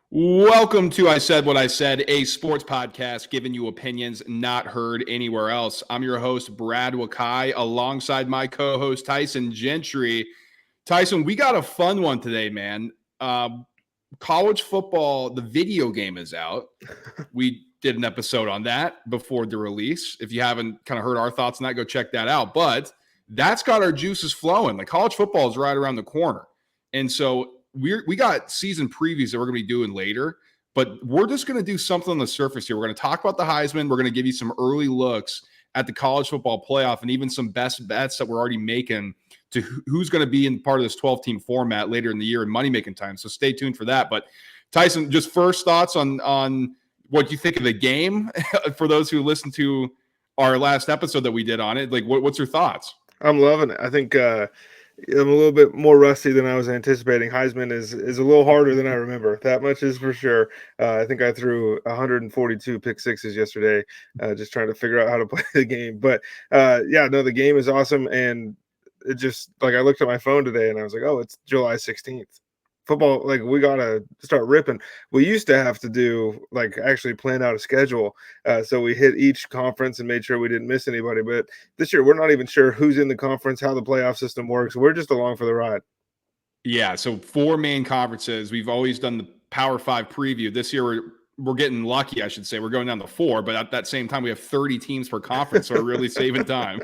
Welcome to I Said What I Said, a sports podcast giving you opinions not heard anywhere else. I'm your host, Brad Wakai, alongside my co-host, Tyson Gentry. Tyson, we got a fun one today, man. College football, the video game is out. We did an episode on that before the release. If you haven't kind of heard our thoughts on that, go check that out. But that's got our juices flowing. Like college football is right around the corner. And so we got season previews that we're going to be doing later, but we're just going to do something on the surface here. We're going to talk about the Heisman. We're going to give you some early looks at the college football playoff and even some best bets that we're already making to who's going to be in part of this 12-team format later in the year in Money Making Time. So stay tuned for that. But Tyson, just first thoughts on what you think of the game for those who listened to our last episode that we did on it. Like, what's your thoughts? I'm loving it. I think I'm a little bit more rusty than I was anticipating. Heisman is a little harder than I remember. That much is for sure. I think I threw 142 pick sixes yesterday, just trying to figure out how to play the game. But the game is awesome. And it just, like, I looked at my phone today and I was like, oh, it's July 16th. Football, like, we got to start ripping. We used to have to do, like, actually plan out a schedule. So we hit each conference and made sure we didn't miss anybody. But this year, we're not even sure who's in the conference, how the playoff system works. We're just along for the ride. Yeah, so 4 main conferences. We've always done the Power 5 preview. This year, we're getting lucky, I should say. We're going down to 4, but at that same time, we have 30 teams per conference, so we're really saving time.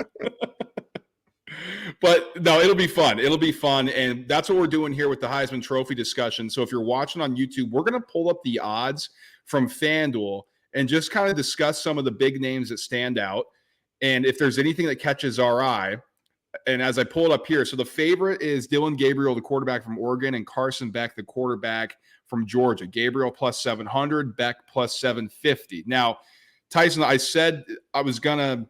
But no, it'll be fun. It'll be fun. And that's what we're doing here with the Heisman Trophy discussion. So if you're watching on YouTube, we're going to pull up the odds from FanDuel and just kind of discuss some of the big names that stand out. And if there's anything that catches our eye, and as I pull it up here, so the favorite is Dylan Gabriel, the quarterback from Oregon, and Carson Beck, the quarterback from Georgia. Gabriel plus 700, Beck plus 750. Now, Tyson, I said I was going to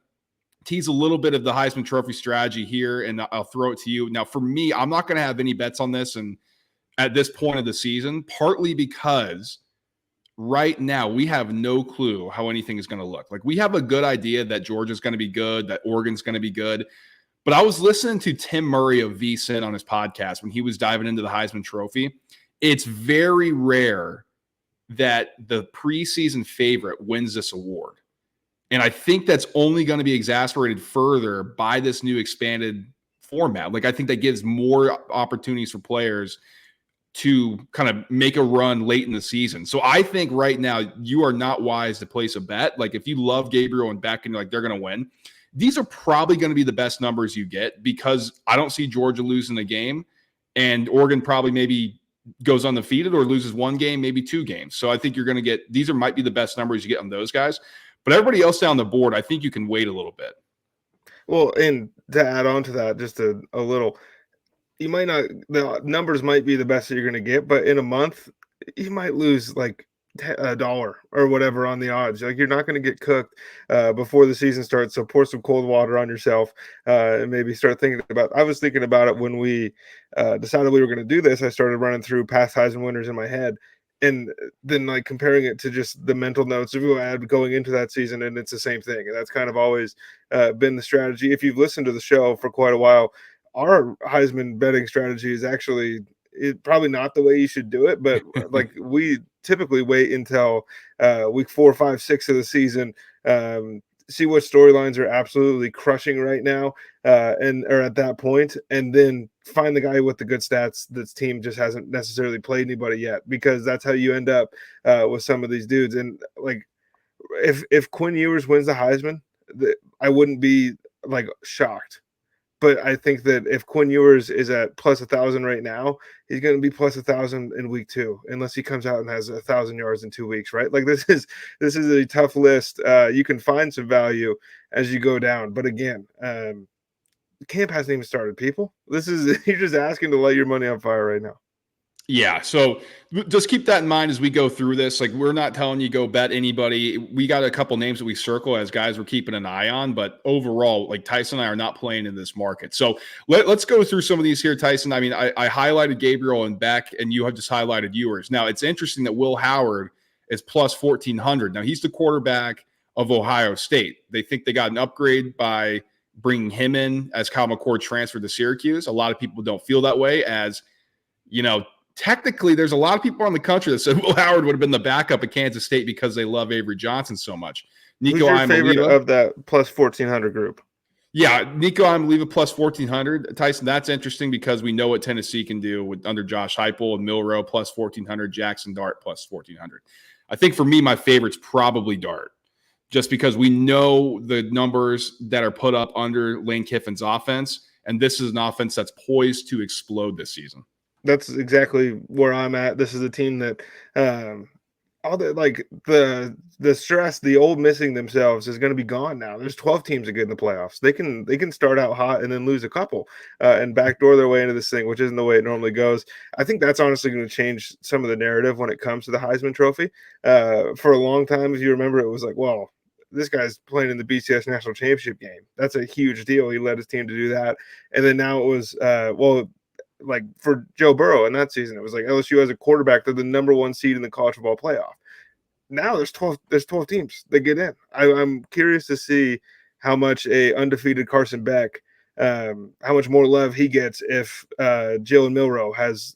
tease a little bit of the Heisman Trophy strategy here, and I'll throw it to you. Now, for me, I'm not going to have any bets on this and at this point of the season, partly because right now we have no clue how anything is going to look. Like, we have a good idea that Georgia's going to be good, that Oregon's going to be good. But I was listening to Tim Murray of VSiN on his podcast when he was diving into the Heisman Trophy. It's very rare that the preseason favorite wins this award. And I think that's only going to be exacerbated further by this new expanded format. Like, I think that gives more opportunities for players to kind of make a run late in the season. So I think right now you are not wise to place a bet. Like, if you love Gabriel and Beck and you're like, they're going to win, these are probably going to be the best numbers you get, because I don't see Georgia losing the game, and Oregon probably maybe goes undefeated or loses one game, maybe 2 games. So I think you're going to get, these might be the best numbers you get on those guys. But everybody else down the board, I think you can wait a little bit. Well, and to add on to that, just a little, you might not, the numbers might be the best that you're going to get, but in a month, you might lose like $1 or whatever on the odds. Like, you're not going to get cooked before the season starts. So pour some cold water on yourself and maybe start thinking about. I was thinking about it when we decided we were going to do this. I started running through past Heisman winners in my head, and then like comparing it to just the mental notes of who I had going into that season, and it's the same thing. And that's kind of always been the strategy. If you've listened to the show for quite a while, our Heisman betting strategy is actually probably not the way you should do it, but like, we typically wait until week 4, 5, 6 of the season, see what storylines are absolutely crushing right now, and are at that point, and then find the guy with the good stats that's team just hasn't necessarily played anybody yet, because that's how you end up with some of these dudes. And like, if Quinn Ewers wins the Heisman, I wouldn't be like shocked. But I think that if Quinn Ewers is at plus 1,000 right now, he's going to be plus 1,000 in week 2, unless he comes out and has 1,000 yards in 2 weeks, right? Like, this is a tough list. You can find some value as you go down, but again, camp hasn't even started. People, you're just asking to light your money on fire right now. Yeah, so just keep that in mind as we go through this. Like, we're not telling you go bet anybody. We got a couple names that we circle as guys we're keeping an eye on, but overall, like, Tyson and I are not playing in this market. So let's go through some of these here, Tyson. I mean, I highlighted Gabriel and Beck, and you have just highlighted Ewers. Now, it's interesting that Will Howard is plus 1,400. Now, he's the quarterback of Ohio State. They think they got an upgrade by bringing him in as Kyle McCord transferred to Syracuse. A lot of people don't feel that way, as, you know, technically, there's a lot of people in the country that said Will Howard would have been the backup at Kansas State because they love Avery Johnson so much. Who's Nico your favorite Iamaleava, of that plus 1,400 group? yeah, Nico Iamaleava plus 1,400. Tyson, that's interesting because we know what Tennessee can do with under Josh Heupel and Milroe plus 1,400, Jackson Dart plus 1,400. I think for me, my favorite's probably Dart, just because we know the numbers that are put up under Lane Kiffin's offense, and this is an offense that's poised to explode this season. That's exactly where I'm at. This is a team that all the stress, the old missing themselves is going to be gone now. There's 12 teams that get in the playoffs. They can start out hot and then lose a couple and backdoor their way into this thing, which isn't the way it normally goes. I think that's honestly going to change some of the narrative when it comes to the Heisman Trophy. For a long time, if you remember, it was like, well, this guy's playing in the BCS National Championship game. That's a huge deal. He led his team to do that. And then now it was, like for Joe Burrow in that season, it was like LSU as a quarterback, they're the number one seed in the college football playoff. Now there's 12 teams that get in. I'm curious to see how much a undefeated Carson Beck, how much more love he gets if Jalen Milroe has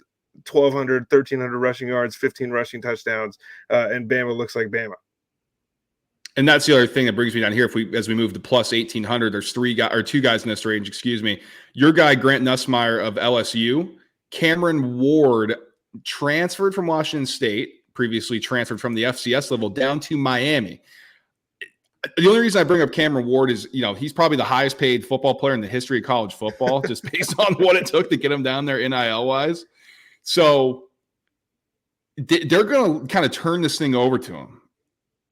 1,200, 1,300 rushing yards, 15 rushing touchdowns, and Bama looks like Bama. And that's the other thing that brings me down here. As we move to plus 1,800, there's two guys in this range. Excuse me. Your guy Grant Nussmeier of LSU, Cameron Ward transferred from Washington State, previously transferred from the FCS level down to Miami. The only reason I bring up Cameron Ward is, he's probably the highest paid football player in the history of college football, just based on what it took to get him down there NIL wise. So they're going to kind of turn this thing over to him.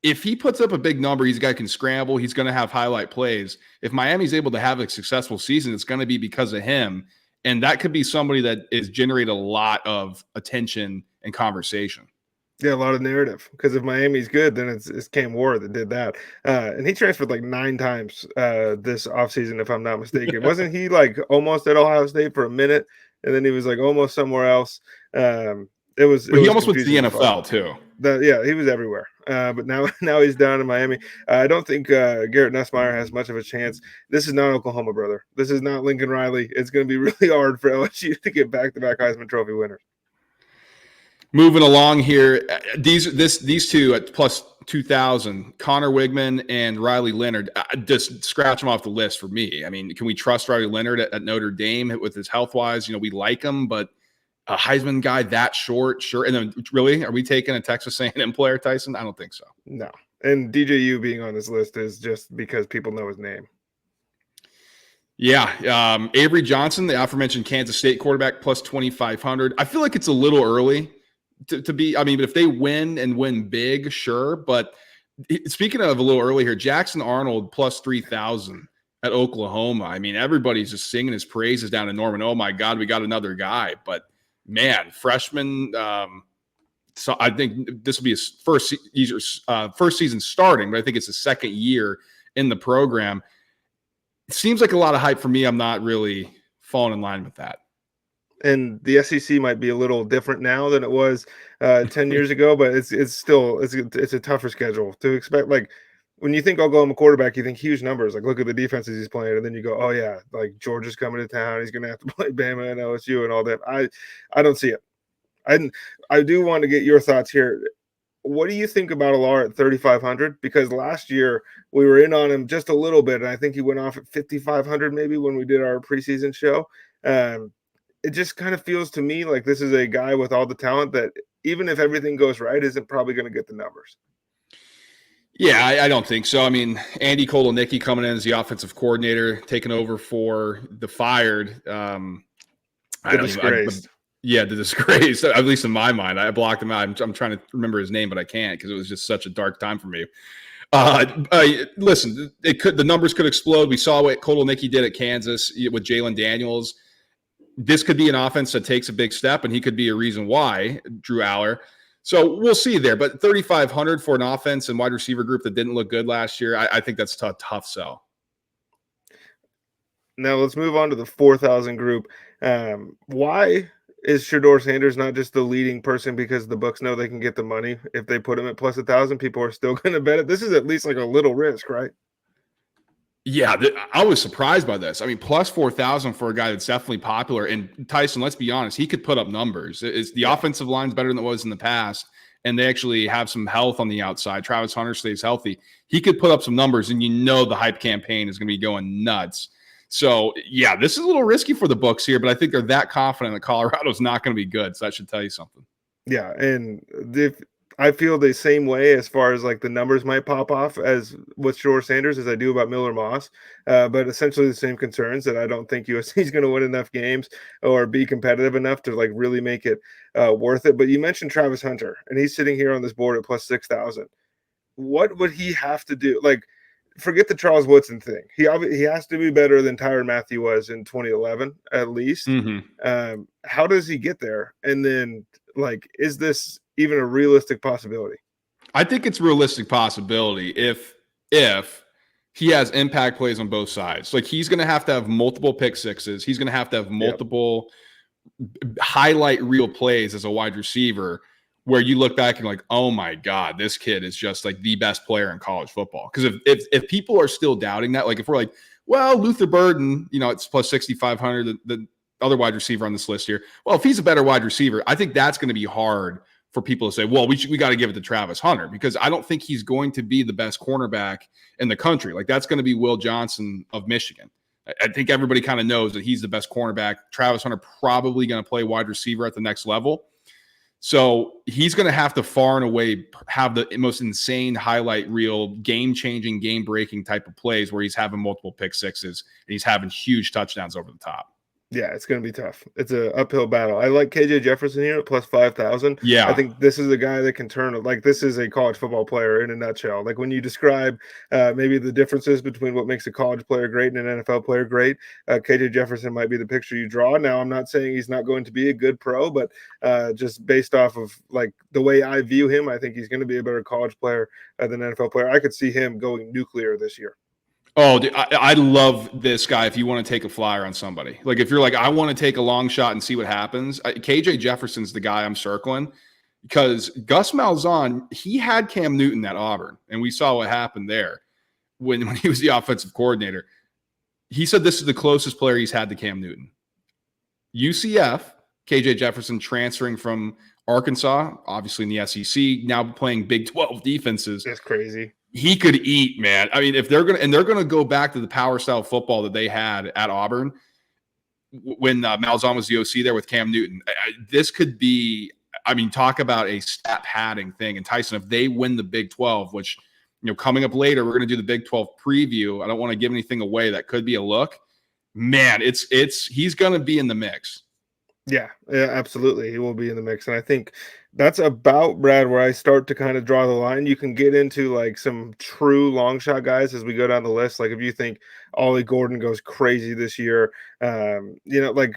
If he puts up a big number, he's a guy who can scramble. He's going to have highlight plays. If Miami's able to have a successful season, it's going to be because of him. And that could be somebody that is generating a lot of attention and conversation. Yeah, a lot of narrative. Because if Miami's good, then it's Cam Ward that did that. And he transferred like 9 times this offseason, if I'm not mistaken. Wasn't he like almost at Ohio State for a minute? And then he was like almost somewhere else. He almost went to the NFL too. He was everywhere. But now he's down in Miami. I don't think Garrett Nussmeier has much of a chance. This is not Oklahoma, brother. This is not Lincoln Riley. It's going to be really hard for LSU to get back-to-back Heisman Trophy winners. Moving along here, these two at plus 2,000, Connor Wigman and Riley Leonard, just scratch them off the list for me. I mean, can we trust Riley Leonard at Notre Dame with his health-wise? We like him, but a Heisman guy that short, sure. And then really, are we taking a Texas A&M player, Tyson? I don't think so. No. And DJU being on this list is just because people know his name. Yeah. Avery Johnson, the aforementioned Kansas State quarterback, plus 2,500. I feel like it's a little early to be, but if they win and win big, sure. But speaking of a little early here, Jackson Arnold plus 3,000 at Oklahoma. Everybody's just singing his praises down in Norman. Oh my God, we got another guy. But man, freshman. So I think this will be his first season starting, but I think it's his second year in the program. It seems like a lot of hype for me. I'm not really falling in line with that. And the SEC might be a little different now than it was 10 years ago, but it's still a tougher schedule to expect. Like when you think Oklahoma quarterback, you think huge numbers. Like look at the defenses he's playing, and then you go, oh yeah, like Georgia's coming to town. He's going to have to play Bama and LSU and all that. I don't see it. I do want to get your thoughts here. What do you think about Alar at 3,500? Because last year we were in on him just a little bit, and I think he went off at 5,500 maybe when we did our preseason show. It just kind of feels to me like this is a guy with all the talent that even if everything goes right, isn't probably going to get the numbers. Yeah, I don't think so. Andy Kolonicki coming in as the offensive coordinator, taking over for the fired. The disgraced. The disgrace, at least in my mind. I blocked him out. I'm trying to remember his name, but I can't because it was just such a dark time for me. Listen, the numbers could explode. We saw what Kolonicki did at Kansas with Jalen Daniels. This could be an offense that takes a big step, and he could be a reason why, Drew Aller. So we'll see there. But 3,500 for an offense and wide receiver group that didn't look good last year, I think that's a tough sell. Now let's move on to the 4,000 group. Why is Shedeur Sanders not just the leading person because the books know they can get the money? If they put him at plus 1,000, people are still going to bet it. This is at least like a little risk, right? Yeah, I was surprised by this. I mean, plus 4,000 for a guy that's definitely popular. And Tyson, let's be honest, he could put up numbers. It's the Yeah. offensive line's better than it was in the past, and they actually have some health on the outside. Travis Hunter stays healthy. He could put up some numbers, and the hype campaign is going to be going nuts. So, yeah, this is a little risky for the books here, but I think they're that confident that Colorado's not going to be good. So that should tell you something. Yeah, and if I feel the same way as far as like the numbers might pop off as with Shore Sanders as I do about Miller Moss, but essentially the same concerns that I don't think USC is going to win enough games or be competitive enough to like really make it worth it. But you mentioned Travis Hunter, and he's sitting here on this board at plus 6,000. What would he have to do? Like, forget the Charles Woodson thing. He has to be better than Tyrann Mathieu was in 2011 at least. Mm-hmm. How does he get there? And then, like, is this even a realistic possibility? I think it's a realistic possibility if he has impact plays on both sides. Like he's going to have multiple pick sixes. He's going to have multiple highlight reel plays as a wide receiver where you look back and like, oh my God, this kid is just like the best player in college football. Because if people are still doubting that, like if we're like, well, Luther Burden, it's plus 6,500, the other wide receiver on this list here. Well, if he's a better wide receiver, I think that's going to be hard for people to say, well, we got to give it to Travis Hunter, because I don't think he's going to be the best cornerback in the country. Like that's going to be Will Johnson of Michigan. I think everybody kind of knows that he's the best cornerback. Travis Hunter probably going to play wide receiver at the next level. So he's going to have to far and away have the most insane highlight reel, game-changing, game-breaking type of plays where he's having multiple pick sixes and he's having huge touchdowns over the top. Yeah, it's going to be tough. It's an uphill battle. I like KJ Jefferson here at plus 5,000. Yeah. I think this is a guy that can turn, like, this is a college football player in a nutshell. Like, when you describe maybe the differences between what makes a college player great and an NFL player great, KJ Jefferson might be the picture you draw. Now, I'm not saying he's not going to be a good pro, but just based off of, like, the way I view him, I think he's going to be a better college player than an NFL player. I could see him going nuclear this year. Oh, dude, I love this guy. If you want to take a flyer on somebody, like if you're like, I want to take a long shot and see what happens. KJ Jefferson's the guy I'm circling, because Gus Malzahn, he had Cam Newton at Auburn, and we saw what happened there when he was the offensive coordinator. He said this is the closest player he's had to Cam Newton. UCF, KJ Jefferson transferring from Arkansas, obviously in the SEC, now playing Big 12 defenses. That's crazy. He could eat, man. I mean, if they're gonna go back to the power style football that they had at Auburn when Malzahn was the OC there with Cam Newton, this could be. I mean, talk about a stat padding thing. And Tyson, if they win the Big 12, which coming up later, we're gonna do the Big 12 preview. I don't want to give anything away. That could be a look. Man, he's gonna be in the mix. Yeah, absolutely. He will be in the mix. And I think that's about, Brad, where I start to kind of draw the line. You can get into like some true long shot guys as we go down the list. Like if you think Ollie Gordon goes crazy this year, like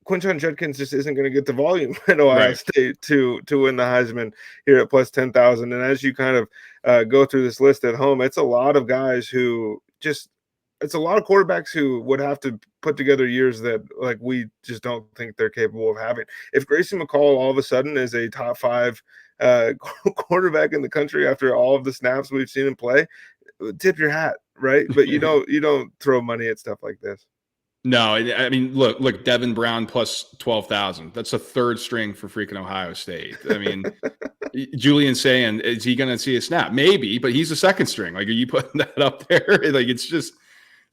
Quinshon Judkins just isn't going to get the volume at Ohio State to win the Heisman here at plus 10,000. And as you kind of go through this list at home, it's a lot of guys who just – it's a lot of quarterbacks who would have to put together years that like we just don't think they're capable of having. If Grayson McCall all of a sudden is a top 5 quarterback in the country after all of the snaps we've seen him play, tip your hat, right? But you don't throw money at stuff like this. No, I mean, look, Devin Brown plus 12,000. That's a third string for freaking Ohio State. I mean, Julian saying, is he going to see a snap? Maybe, but he's a second string. Like, are you putting that up there? Like, it's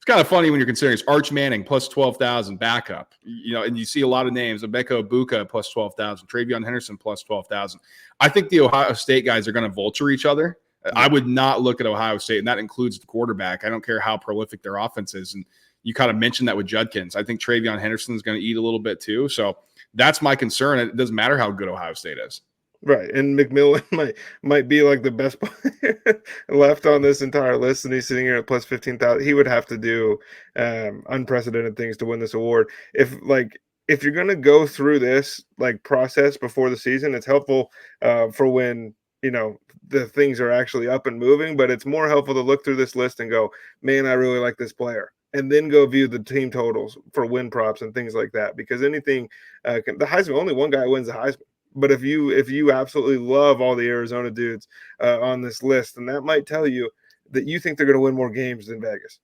kind of funny when you're considering it's Arch Manning plus 12,000 backup, and you see a lot of names, Emeka Ibuka plus 12,000, Travion Henderson plus 12,000. I think the Ohio State guys are going to vulture each other. I would not look at Ohio State, and that includes the quarterback. I don't care how prolific their offense is. And you kind of mentioned that with Judkins. I think Travion Henderson is going to eat a little bit too. So that's my concern. It doesn't matter how good Ohio State is. Right, and McMillan might be like the best player left on this entire list, and he's sitting here at plus 15,000. He would have to do unprecedented things to win this award. If you're going to go through this like process before the season, it's helpful for when the things are actually up and moving. But it's more helpful to look through this list and go, man, I really like this player, and then go view the team totals for win props and things like that. Because anything, the Heisman, only one guy wins the Heisman. But if you absolutely love all the Arizona dudes on this list, then that might tell you that you think they're going to win more games than Vegas.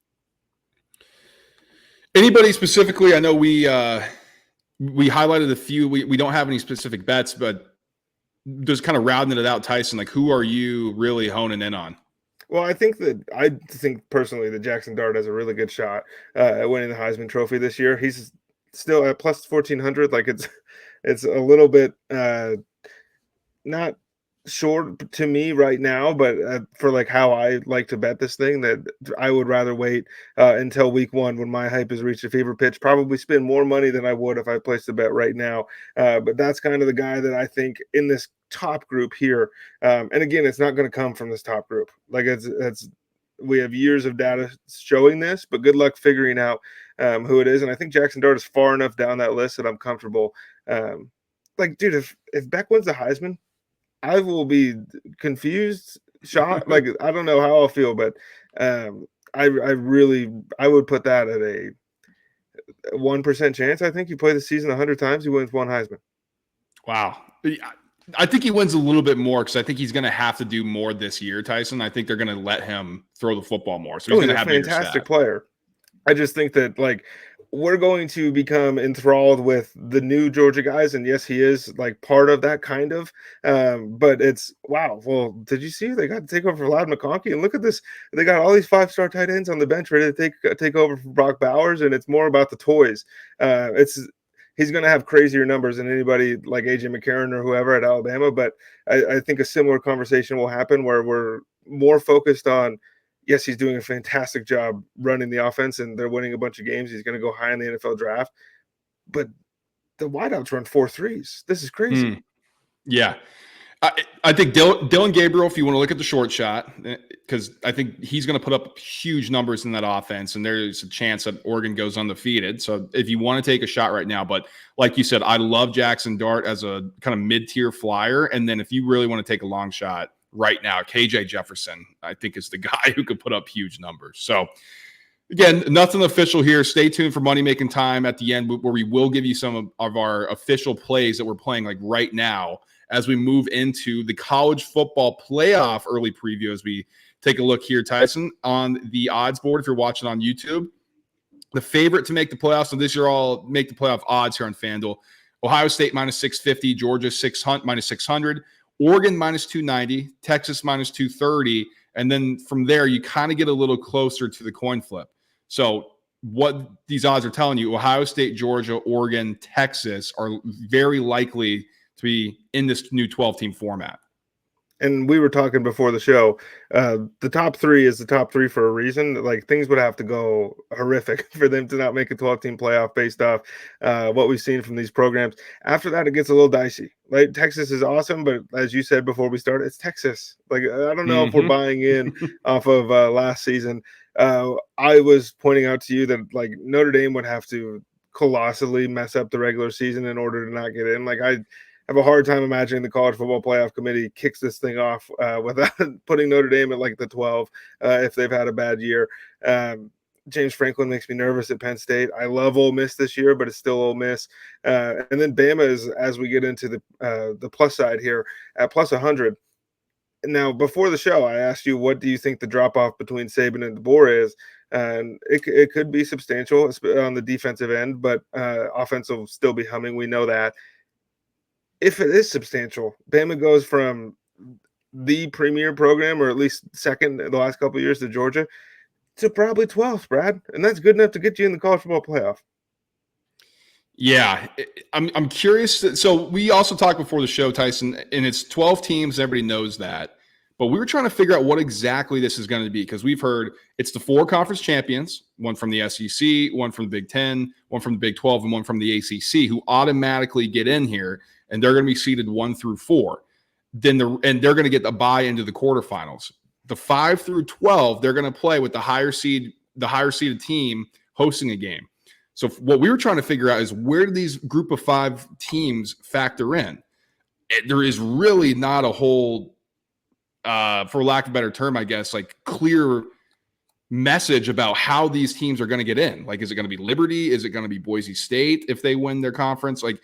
Anybody specifically? I know we highlighted a few. We don't have any specific bets, but just kind of rounding it out, Tyson, like who are you really honing in on? Well, I think personally that Jackson Dart has a really good shot at winning the Heisman Trophy this year. He's still at plus 1400. Like it's a little bit not short to me right now, but for like how I like to bet this thing, that I would rather wait until week 1 when my hype has reached a fever pitch. Probably spend more money than I would if I placed a bet right now. But that's kind of the guy that I think in this top group here. And again, it's not going to come from this top group. Like it's we have years of data showing this, but good luck figuring out who it is. And I think Jackson Dart is far enough down that list that I'm comfortable. Like, dude, if Beck wins the Heisman, I will be confused, shocked. Like, I don't know how I'll feel, but I would put that at a 1% chance. I think you play the season 100 times, he wins one Heisman. Wow. I think he wins a little bit more because I think he's going to have to do more this year, Tyson. I think they're going to let him throw the football more. So he's going to have a fantastic player. I just think that, like, we're going to become enthralled with the new Georgia guys. And yes, he is like part of that kind of, but it's wow. Well, did you see they got to take over for Loud McConkey? And look at this. They got all these 5-star tight ends on the bench ready to take over for Brock Bowers. And it's more about the toys. He's going to have crazier numbers than anybody like AJ McCarron or whoever at Alabama. But I think a similar conversation will happen where we're more focused on, yes, he's doing a fantastic job running the offense and they're winning a bunch of games. He's going to go high in the NFL draft. But the wideouts run 4.3s. This is crazy. Yeah. I think Dylan Gabriel, if you want to look at the short shot, because I think he's going to put up huge numbers in that offense, and there's a chance that Oregon goes undefeated. So if you want to take a shot right now, but like you said, I love Jackson Dart as a kind of mid-tier flyer. And then if you really want to take a long shot, right now, KJ Jefferson, I think, is the guy who could put up huge numbers. So, again, nothing official here. Stay tuned for Money Making Time at the end, where we will give you some of our official plays that we're playing like right now as we move into the college football playoff early preview. As we take a look here, Tyson, on the odds board, if you're watching on YouTube, the favorite to make the playoffs, so this year I'll make the playoff odds here on FanDuel: Ohio State minus 650, Georgia minus 600, Oregon minus 290, Texas minus 230, and then from there you kind of get a little closer to the coin flip. So what these odds are telling you, Ohio State, Georgia, Oregon, Texas are very likely to be in this new 12-team format. And we were talking before the show, the top 3 is the top 3 for a reason. Like, things would have to go horrific for them to not make a 12-team playoff based off what we've seen from these programs. After that, it gets a little dicey. Like, Texas is awesome, but as you said before we started, it's Texas. Like, I don't know if we're buying in off of last season. I was pointing out to you that, like, Notre Dame would have to colossally mess up the regular season in order to not get in. Like, I have a hard time imagining the College Football Playoff Committee kicks this thing off without putting Notre Dame at like the 12 if they've had a bad year. James Franklin makes me nervous at Penn State. I love Ole Miss this year, but it's still Ole Miss. And then Bama is, as we get into the plus side here, at plus 100. Now, before the show, I asked you, what do you think the drop-off between Saban and DeBoer is? And it could be substantial on the defensive end, but offense will still be humming. We know that. If it is substantial, Bama goes from the premier program, or at least second the last couple of years to Georgia, to probably 12th, Brad. And that's good enough to get you in the college football playoff. Yeah, I'm curious. So we also talked before the show, Tyson, and it's 12 teams. Everybody knows that. But we were trying to figure out what exactly this is going to be, because we've heard it's the 4 conference champions, one from the SEC, one from the Big 10, one from the Big 12, and one from the ACC, who automatically get in here, and they're going to be seeded 1 through 4. Then they're going to get the bye into the quarterfinals. The 5 through 12, they're going to play with the higher seeded team hosting a game. So what we were trying to figure out is, where do these group of 5 teams factor in? There is really not a whole, for lack of a better term, I guess, like clear message about how these teams are going to get in. Like, is it going to be Liberty? Is it going to be Boise State if they win their conference? Like,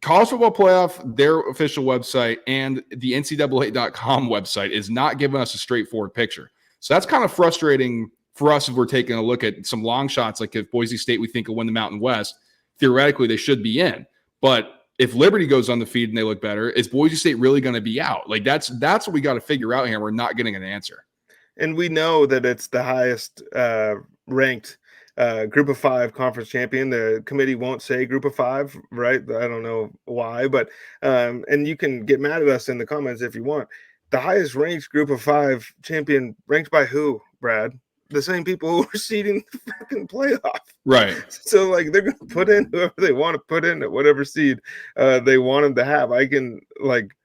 College Football Playoff, their official website, and the NCAA.com website is not giving us a straightforward picture. So that's kind of frustrating for us, if we're taking a look at some long shots, like if Boise State we think will win the Mountain West, theoretically they should be in. But if Liberty goes undefeated and they look better, is Boise State really going to be out? Like that's what we got to figure out here. We're not getting an answer. And we know that it's the highest ranked group of 5 conference champion. The committee won't say group of 5, right? I don't know why, but and you can get mad at us in the comments if you want. The highest ranked group of 5 champion ranked by who, Brad? The same people who are seeding the fucking playoff. Right. So like they're going to put in whoever they want to put in at whatever seed they want them to have. I can like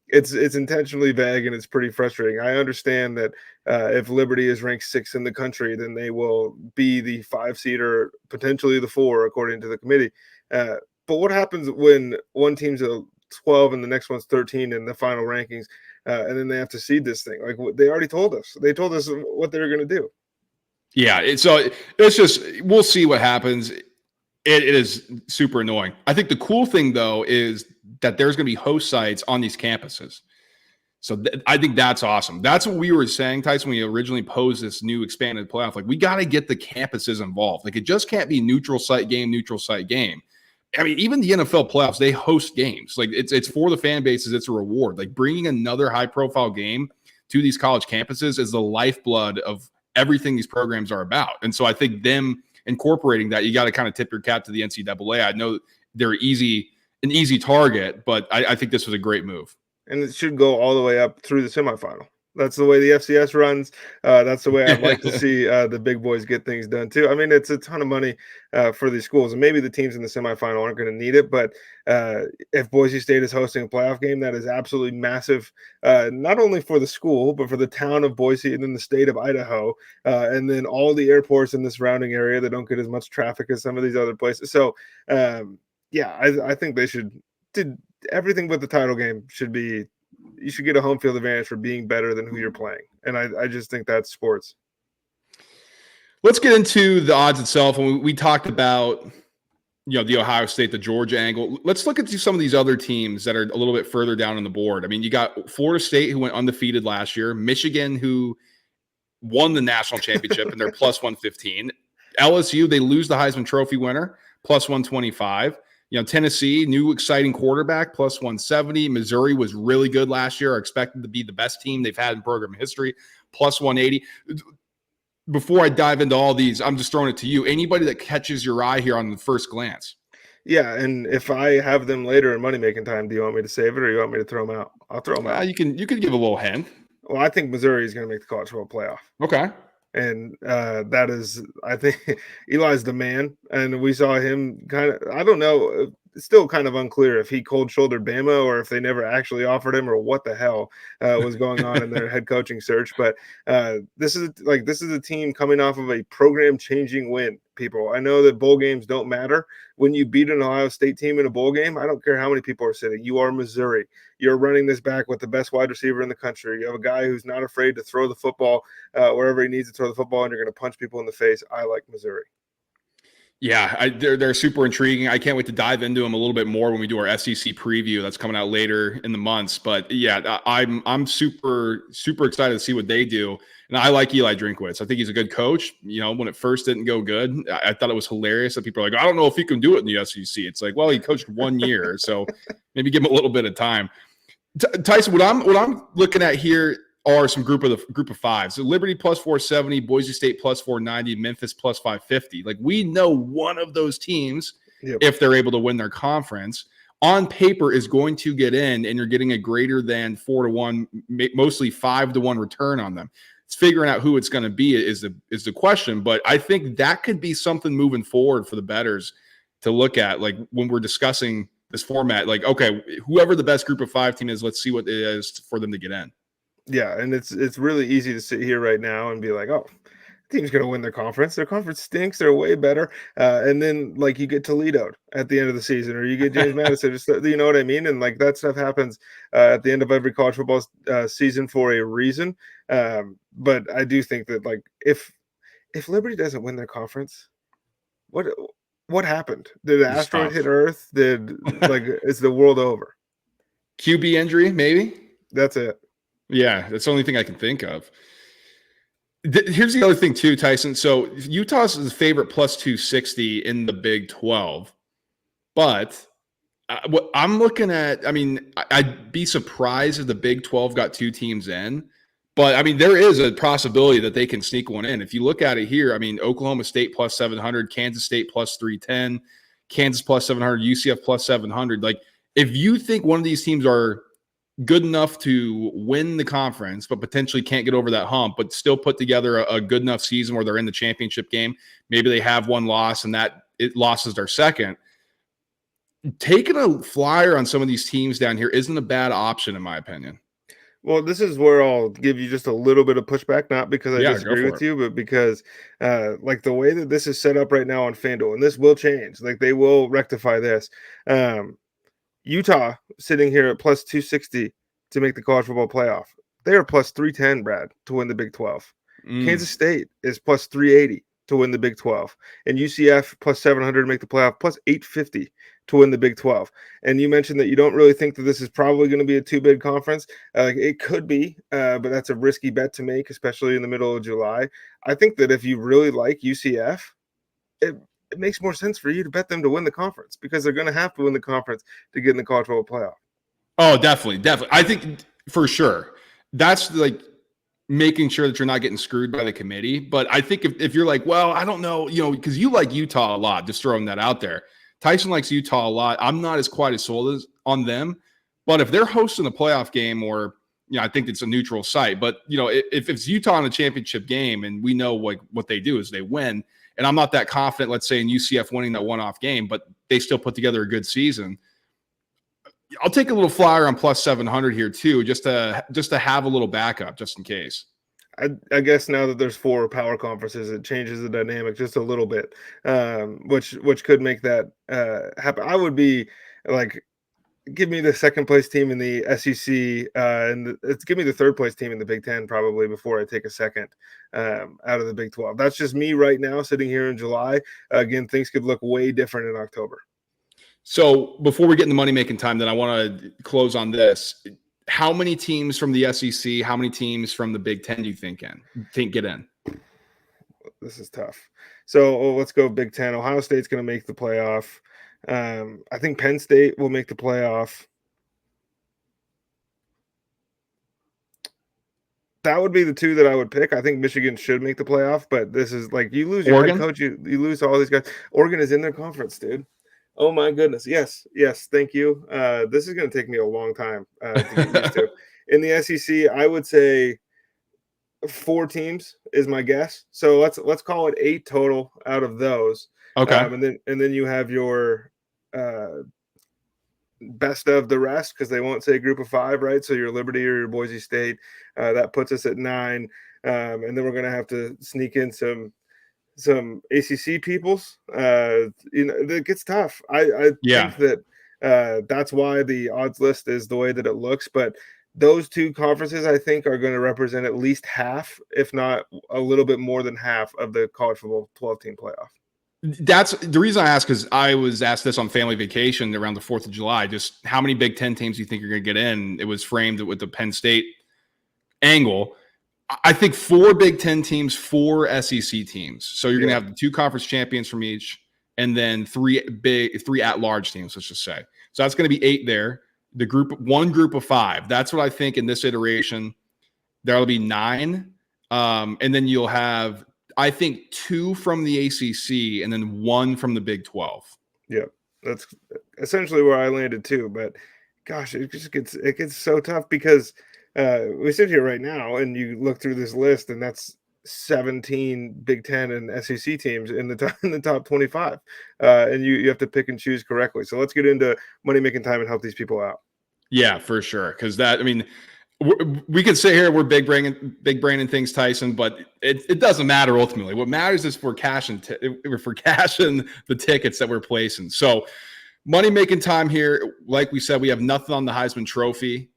it's intentionally vague and it's pretty frustrating. I understand that if Liberty is ranked 6th in the country, then they will be the 5 seed or potentially the 4 according to the committee. But what happens when one team's a 12 and the next one's 13 in the final rankings, and then they have to seed this thing? Like they already told us. They told us what they were going to do. Yeah, so it's just we'll see what happens. It is super annoying. I think the cool thing though is that there's going to be host sites on these campuses. So I think that's awesome. That's what we were saying, Tyson, when we originally posed this new expanded playoff. Like we got to get the campuses involved. Like it just can't be neutral site game. I mean, even the NFL playoffs, they host games. Like it's for the fan bases. It's a reward. Like bringing another high profile game to these college campuses is the lifeblood of everything these programs are about. And so I think them incorporating that, you got to kind of tip your cap to the NCAA. I know they're an easy target, but I think this was a great move. And it should go all the way up through the semifinal. That's the way the FCS runs. That's the way I'd like to see the big boys get things done too. I mean, it's a ton of money for these schools, and maybe the teams in the semifinal aren't going to need it. But if Boise State is hosting a playoff game, that is absolutely massive, not only for the school, but for the town of Boise and then the state of Idaho, and then all the airports in the surrounding area that don't get as much traffic as some of these other places. So, I think they should did everything but the title game should be. You should get a home field advantage for being better than who you're playing. And I just think that's sports. Let's get into the odds itself. And we talked about, the Ohio State, the Georgia angle. Let's look at some of these other teams that are a little bit further down on the board. I mean, you got Florida State, who went undefeated last year, Michigan, who won the national championship, and they're plus 115. LSU, they lose the Heisman Trophy winner, plus 125. Tennessee, new exciting quarterback, plus 170. Missouri was really good last year, are expected to be the best team they've had in program history, plus 180. Before I dive into all these, I'm just throwing it to you. Anybody that catches your eye here on the first glance? Yeah, and if I have them later in Money Making Time, do you want me to save it or you want me to throw them out? I'll throw them out. You can give a little hint. Well, I think Missouri is going to make the college football playoff. Okay. And that is, I think, Eli's the man. And we saw him kind of, I don't know, it's still kind of unclear if he cold-shouldered Bama or if they never actually offered him or what the hell was going on in their head coaching search. But this is a team coming off of a program-changing win, people. I know that bowl games don't matter. When you beat an Ohio State team in a bowl game, I don't care how many people are sitting. You are Missouri. You're running this back with the best wide receiver in the country. You have a guy who's not afraid to throw the football wherever he needs to throw the football, and you're going to punch people in the face. I like Missouri. Yeah, they're super intriguing. I can't wait to dive into them a little bit more when we do our SEC preview that's coming out later in the months. But yeah, I'm super excited to see what they do. And I like Eli Drinkwitz. I think he's a good coach. When it first didn't go good, I thought it was hilarious that people are like, I don't know if he can do it in the SEC. It's like, well, he coached 1 year, so maybe give him a little bit of time. Tyson, what I'm looking at here are some group of 5. So Liberty plus 470, Boise State plus 490, Memphis plus 550. Like we know one of those teams, if they're able to win their conference, on paper is going to get in, and you're getting a greater than 4-1, mostly 5-1 return on them. It's figuring out who it's going to be is the question. But I think that could be something moving forward for the bettors to look at. Like when we're discussing this format, like, okay, whoever the best group of 5 team is, let's see what it is for them to get in. Yeah, and it's really easy to sit here right now and be like, oh, the team's going to win their conference. Their conference stinks. They're way better. And then, like, you get Toledo at the end of the season, or you get James Madison. Just, you know what I mean? And, like, that stuff happens at the end of every college football season for a reason. But I do think that, like, if Liberty doesn't win their conference, what happened? Did an asteroid hit Earth? Is the world over? QB injury, maybe? That's it. Yeah, that's the only thing I can think of. Here's the other thing too, Tyson. So Utah's the favorite plus 260 in the Big 12, but what I'm looking at, I mean, I'd be surprised if the Big 12 got two teams in, but I mean, there is a possibility that they can sneak one in. If you look at it here, I mean, Oklahoma State plus 700, Kansas State plus 310, Kansas plus 700, UCF plus 700. Like, if you think one of these teams are good enough to win the conference, but potentially can't get over that hump, but still put together a good enough season where they're in the championship game, maybe they have one loss and that it losses their second. Taking a flyer on some of these teams down here isn't a bad option, in my opinion. Well, this is where I'll give you just a little bit of pushback, not because I Yeah, go disagree for with it. you, but because like the way that this is set up right now on FanDuel, and this will change, like they will rectify this. Utah sitting here at plus 260 to make the college football playoff. They are plus 310, Brad, to win the Big 12. Kansas State is plus 380 to win the Big 12. And UCF plus 700 to make the playoff, plus 850 to win the Big 12. And you mentioned that you don't really think that this is probably going to be a two-bid conference. It could be, but that's a risky bet to make, especially in the middle of July. I think that if you really like UCF, it makes more sense for you to bet them to win the conference because they're going to have to win the conference to get in the college football playoff. Oh, definitely, definitely. I think for sure that's like making sure that you're not getting screwed by the committee. But I think if you're like, well, I don't know, because you like Utah a lot, just throwing that out there. Tyson likes Utah a lot. I'm not as quite as sold as on them, but if they're hosting a playoff game, or I think it's a neutral site. But if it's Utah in a championship game, and we know what they do is they win, and I'm not that confident, let's say in UCF winning that one-off game, but they still put together a good season. I'll take a little flyer on plus 700 here too, just to have a little backup just in case. I guess now that there's 4 power conferences, it changes the dynamic just a little bit, which could make that happen. I would be like, give me the second place team in the SEC, and give me the third place team in the Big Ten probably before I take a second out of the Big 12. That's just me right now, sitting here in July. Again, things could look way different in October. So before we get in the money making time, then I want to close on this. How many teams from the SEC, how many teams from the Big Ten do you think get in? This is tough. So let's go Big Ten. Ohio State's going to make the playoff. I think Penn State will make the playoff. That would be the 2 that I would pick. I think Michigan should make the playoff, but this is like you lose your Oregon? head coach, you lose all these guys. Oregon is in their conference, dude. Oh my goodness. Yes, thank you. This is going to take me a long time to get used to. In the SEC, I would say 4 teams is my guess. So let's call it 8 total out of those. Okay. And then you have your best of the rest, because they won't say group of 5, right? So your Liberty or your Boise State, that puts us at 9. And then we're going to have to sneak in some ACC peoples. It gets tough. I think that that's why the odds list is the way that it looks. But those 2 conferences, I think, are going to represent at least half, if not a little bit more than half, of the college football 12-team playoff. That's the reason I asked, because I was asked this on family vacation around the 4th of July. Just how many Big Ten teams do you think are going to get in? It was framed with the Penn State angle. I think 4 Big Ten teams, 4 SEC teams. So you're going to have the 2 conference champions from each, and then 3 at-large teams, let's just say. So that's going to be 8 there. The one group of 5. That's what I think in this iteration. There'll be 9. And then you'll have, I think, 2 from the ACC and then 1 from the Big 12. Yeah, that's essentially where I landed too. But gosh, it gets so tough because we sit here right now and you look through this list, and that's 17 Big Ten and SEC teams in the top 25, and you have to pick and choose correctly. So let's get into money making time and help these people out. Yeah, for sure. Because we could sit here, we're big braining things, Tyson, but it doesn't matter ultimately. What matters is for cashing the tickets that we're placing. So money making time here. Like we said, we have nothing on the Heisman Trophy.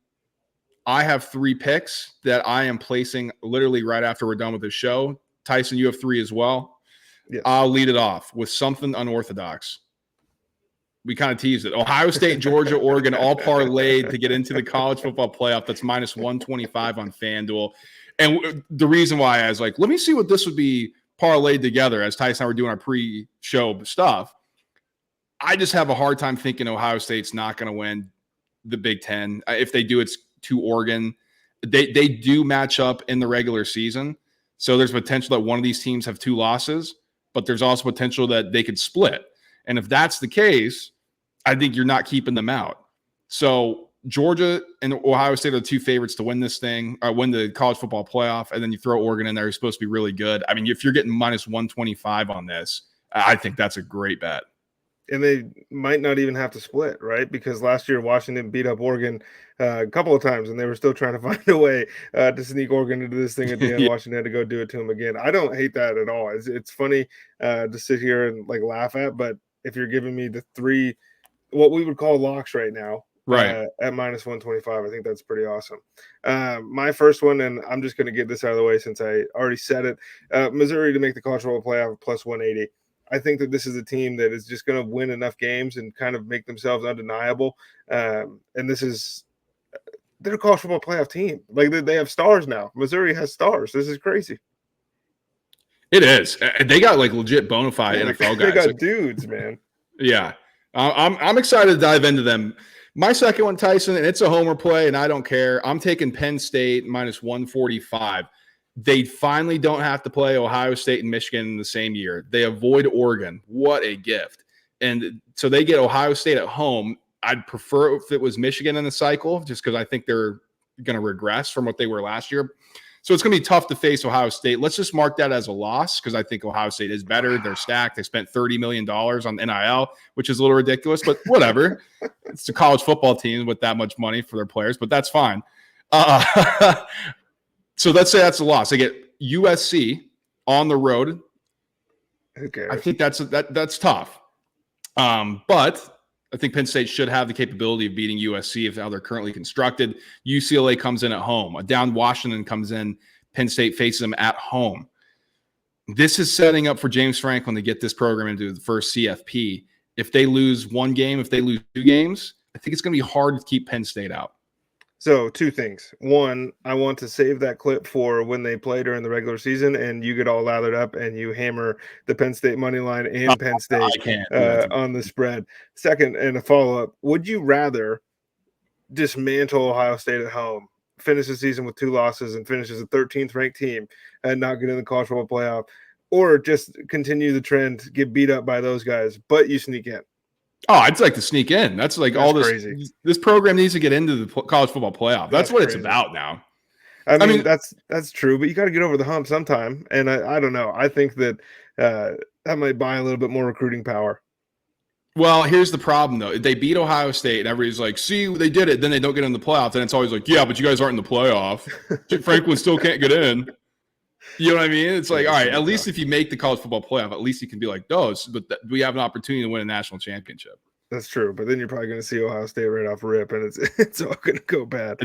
I have 3 picks that I am placing literally right after we're done with the show. Tyson, you have 3 as well. Yes. I'll lead it off with something unorthodox. We kind of teased it. Ohio State, Georgia, Oregon, all parlayed to get into the college football playoff. That's minus 125 on FanDuel. And the reason why I was like, let me see what this would be parlayed together as Tyson and I were doing our pre-show stuff. I just have a hard time thinking Ohio State's not going to win the Big Ten. If they do, it's to Oregon. They do match up in the regular season. So there's potential that one of these teams have 2 losses, but there's also potential that they could split. And if that's the case, I think you're not keeping them out. So Georgia and Ohio State are the 2 favorites to win this thing, win the college football playoff. And then you throw Oregon in there, who's supposed to be really good. I mean, if you're getting minus 125 on this, I think that's a great bet. And they might not even have to split, right? Because last year Washington beat up Oregon a couple of times, and they were still trying to find a way to sneak Oregon into this thing at the end. Yeah. Washington had to go do it to them again. I don't hate that at all. It's funny to sit here and like laugh at, but if you're giving me the 3, what we would call locks right now, Right. at minus 125, I think that's pretty awesome. My first one, and I'm just going to get this out of the way since I already said it, Missouri to make the college football playoff plus 180. I think that this is a team that is just going to win enough games and kind of make themselves undeniable. And this is they're a college football playoff team. Like they have stars now. Missouri has stars. This is crazy. It is. They got like legit bona fide NFL guys. They got dudes, man. Yeah. I'm excited to dive into them. My second one, Tyson, and it's a homer play, and I don't care. I'm taking Penn State minus 145. They finally don't have to play Ohio State and Michigan in the same year. They avoid Oregon. What a gift. And so they get Ohio State at home. I'd prefer if it was Michigan in the cycle, just because I think they're going to regress from what they were last year. So it's going to be tough to face Ohio State. Let's just mark that as a loss because I think Ohio State is better. They're stacked. They spent $30 million on NIL, which is a little ridiculous, but whatever. It's a college football team with that much money for their players, but that's fine. So let's say that's a loss. They get USC on the road. Who cares? I think that's tough. But I think Penn State should have the capability of beating USC if how they're currently constructed. UCLA comes in at home. Down Washington comes in. Penn State faces them at home. This is setting up for James Franklin to get this program into the first CFP. If they lose 1 game, if they lose 2 games, I think it's going to be hard to keep Penn State out. So 2 things. 1, I want to save that clip for when they play during the regular season and you get all lathered up and you hammer the Penn State money line and Penn State on the spread. Second, and a follow-up, would you rather dismantle Ohio State at home, finish the season with 2 losses and finish as a 13th ranked team and not get in the college football playoff, or just continue the trend, get beat up by those guys, but you sneak in? Oh, I'd like to sneak in. That's all this crazy. This program needs to get into the college football playoff. That's what crazy. It's about now. I mean, that's true, but you got to get over the hump sometime. And I don't know. I think that that might buy a little bit more recruiting power. Well, here's the problem, though. They beat Ohio State, and everybody's like, see, they did it. Then they don't get in the playoff. And it's always like, yeah, but you guys aren't in the playoff. Franklin still can't get in. You know what I mean? It's like, all right, at least if you make the college football playoff, at least you can be like, we have an opportunity to win a national championship. That's true, but then you're probably going to see Ohio State right off rip, and it's all going to go bad.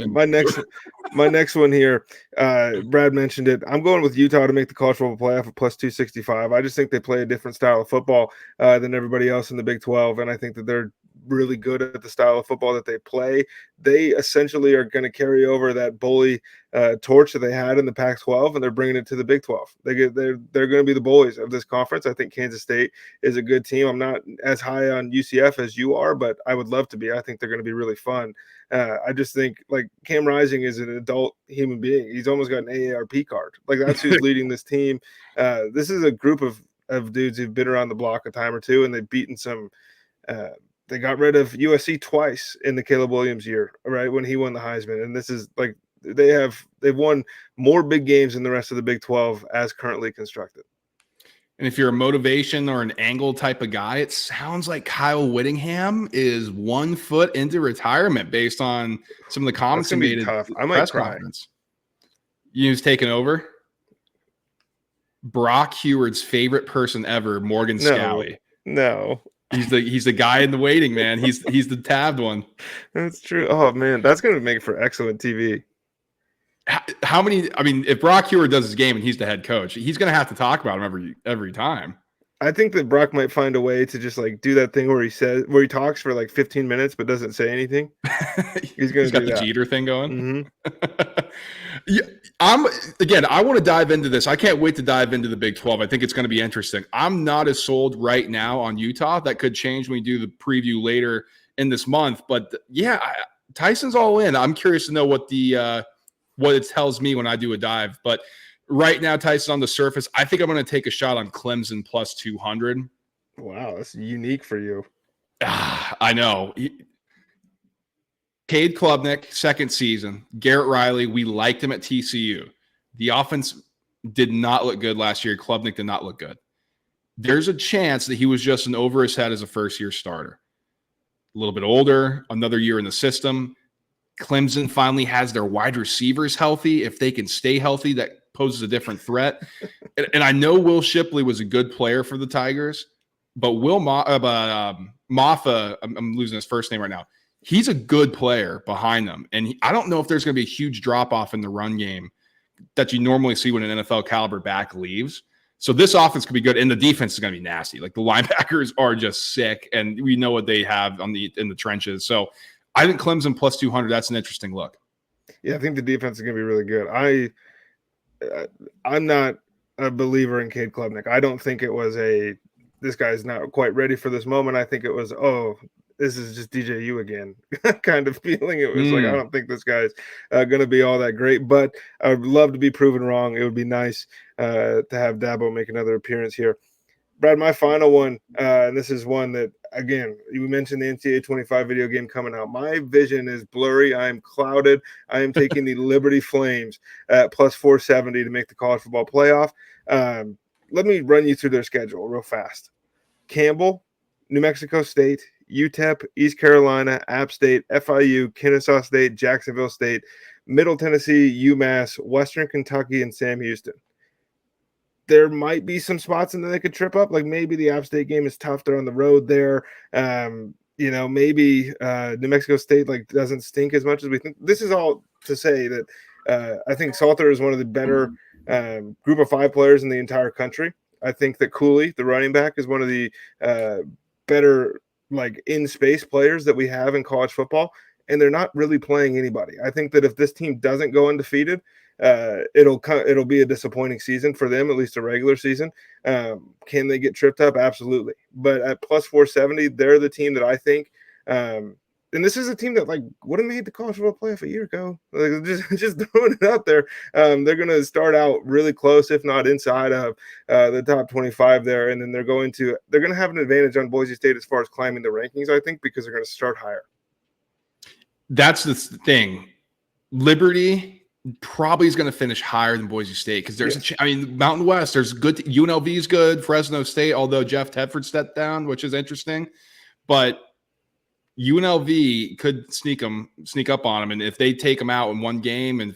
My next one here, Brad mentioned it. I'm going with Utah to make the college football playoff at plus 265. I just think they play a different style of football than everybody else in the Big 12, and I think that they're really good at the style of football that they play. They essentially are going to carry over that bully torch that they had in the Pac-12, and they're bringing it to the Big 12. They're going to be the bullies of this conference. I think Kansas State is a good team. I'm not as high on UCF as you are, but I would love to be. I think they're going to be really fun. I just think like Cam Rising is an adult human being. He's almost got an AARP card. Like that's who's leading this team. This is a group of dudes who've been around the block a time or two, and they've beaten some. They got rid of USC twice in the Caleb Williams year, right, when he won the Heisman. And this is like they've won more big games than the rest of the Big 12 as currently constructed. And if you're a motivation or an angle type of guy, it sounds like Kyle Whittingham is 1 foot into retirement based on some of the comments he made at the press conference. You know who's taking over? Brock Heward's favorite person ever, Morgan Scalley. No. He's the guy in the waiting, man. He's the tabbed one. That's true. Oh man, that's gonna make for excellent TV. How many? I mean, if Brock Heward does his game and he's the head coach, he's gonna have to talk about him every time. I think that Brock might find a way to just like do that thing where he talks for like 15 minutes but doesn't say anything. He's He's gonna got do the that. Jeter thing going. Hmm. Yeah, I want to dive into this. I can't wait to dive into the Big 12. I think it's going to be interesting. I'm not as sold right now on Utah. That could change when we do the preview later in this month. But yeah, Tyson's all in. I'm curious to know what what it tells me when I do a dive. But right now, Tyson on the surface, I think I'm going to take a shot on Clemson plus 200. Wow, that's unique for you. I know. Cade Klubnik, second season. Garrett Riley, we liked him at TCU. The offense did not look good last year. Klubnik did not look good. There's a chance that he was just an over his head as a first-year starter. A little bit older, another year in the system. Clemson finally has their wide receivers healthy. If they can stay healthy, that poses a different threat. And I know Will Shipley was a good player for the Tigers, but Maffa, I'm losing his first name right now. He's a good player behind them. And I don't know if there's going to be a huge drop off in the run game that you normally see when an NFL caliber back leaves. So this offense could be good, and the defense is going to be nasty. Like the linebackers are just sick, and we know what they have in the trenches. So I think Clemson plus 200. That's an interesting look. Yeah, I think the defense is going to be really good. I'm not a believer in Cade Klubnik. I don't think it was this guy's not quite ready for this moment. I think it was, this is just DJU again kind of feeling. It was like, I don't think this guy's going to be all that great, but I would love to be proven wrong. It would be nice to have Dabo make another appearance here. Brad, my final one, and this is one that, again, you mentioned the NCAA 25 video game coming out. My vision is blurry. I am clouded. I am taking the Liberty Flames at plus 470 to make the college football playoff. Let me run you through their schedule real fast. Campbell, New Mexico State, UTEP, East Carolina, App State, FIU, Kennesaw State, Jacksonville State, Middle Tennessee, UMass, Western Kentucky, and Sam Houston. There might be some spots and then they could trip up. Like maybe the App State game is tough. They're on the road there. Maybe New Mexico State like doesn't stink as much as we think. This is all to say that I think Salter is one of the better group of 5 players in the entire country. I think that Cooley, the running back, is one of the better like in space players that we have in college football, and they're not really playing anybody. I think that if this team doesn't go undefeated, it'll be a disappointing season for them, at least a regular season. Can they get tripped up? Absolutely. But at plus 470, they're the team that I think. And this is a team that like would have made the college football playoff a year ago. Like, just throwing it out there. They're going to start out really close, if not inside of the top 25 there, and then they're going to have an advantage on Boise State as far as climbing the rankings, I think, because they're going to start higher. That's the thing. Liberty probably is going to finish higher than Boise State because there's Mountain West, there's good. UNLV is good. Fresno State, although Jeff Tedford stepped down, which is interesting, but UNLV could sneak up on them, and if they take them out in one game, and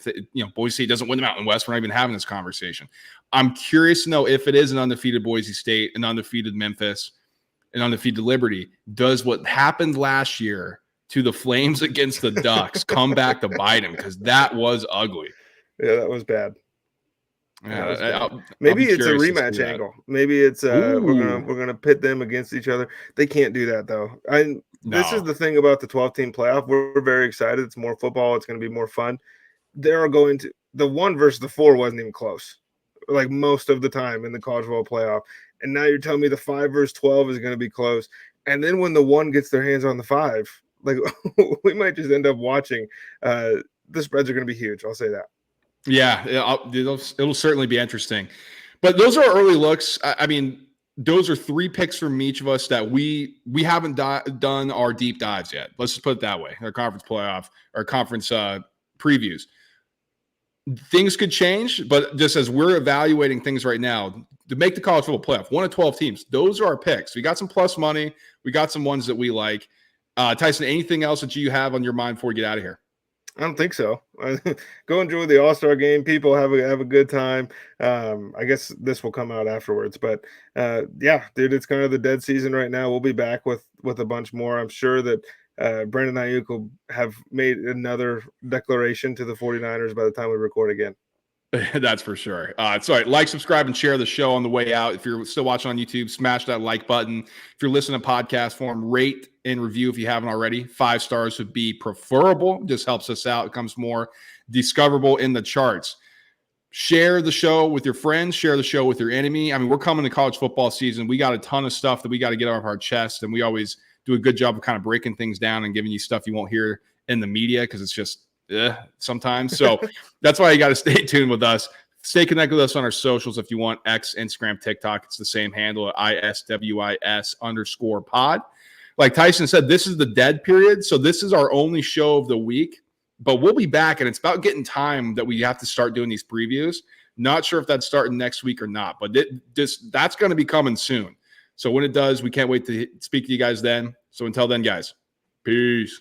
Boise State doesn't win the Mountain West, we're not even having this conversation. I'm curious to know if it is an undefeated Boise State, an undefeated Memphis, an undefeated Liberty. Does what happened last year to the Flames against the Ducks come back to bite him? Because that was ugly. Yeah, that was bad. Maybe it's a rematch angle. Maybe it's we're gonna pit them against each other. They can't do that though. This is the thing about the 12-team playoff. We're very excited. It's more football. It's going to be more fun. There are going to the 1 versus the 4 wasn't even close, like most of the time in the college football playoff. And now you're telling me the 5 versus 12 is going to be close. And then when the 1 gets their hands on the 5, like we might just end up watching. The spreads are going to be huge. I'll say that. Yeah, it'll certainly be interesting. But those are early looks. I mean, those are 3 picks from each of us that we haven't done our deep dives yet. Let's just put it that way. Our conference playoff, our conference previews. Things could change, but just as we're evaluating things right now, to make the college football playoff, 1 of 12 teams, those are our picks. We got some plus money. We got some ones that we like. Tyson, anything else that you have on your mind before we get out of here? I don't think so. Go enjoy the All-Star game. People have a good time. I guess this will come out afterwards, but yeah, dude, it's kind of the dead season right now. We'll be back with a bunch more. I'm sure that Brandon Ayuk will have made another declaration to the 49ers by the time we record again. That's for sure. So like, subscribe, and share the show on the way out. If you're still watching on YouTube, smash that like button. If you're listening to podcast form, rate and review if you haven't already. 5 stars would be preferable. Just helps us out. It becomes more discoverable in the charts. Share the show with your friends. Share the show with your enemy. I mean, we're coming to college football season. We got a ton of stuff that we got to get off our chest, and we always do a good job of kind of breaking things down and giving you stuff you won't hear in the media because it's just sometimes. So that's why you got to stay tuned with us. Stay connected with us on our socials if you want. X, Instagram, TikTok. It's the same handle at ISWIS_pod. Like Tyson said, this is the dead period. So this is our only show of the week. But we'll be back, and it's about getting time that we have to start doing these previews. Not sure if that's starting next week or not, but that's going to be coming soon. So when it does, we can't wait to speak to you guys then. So until then, guys, peace.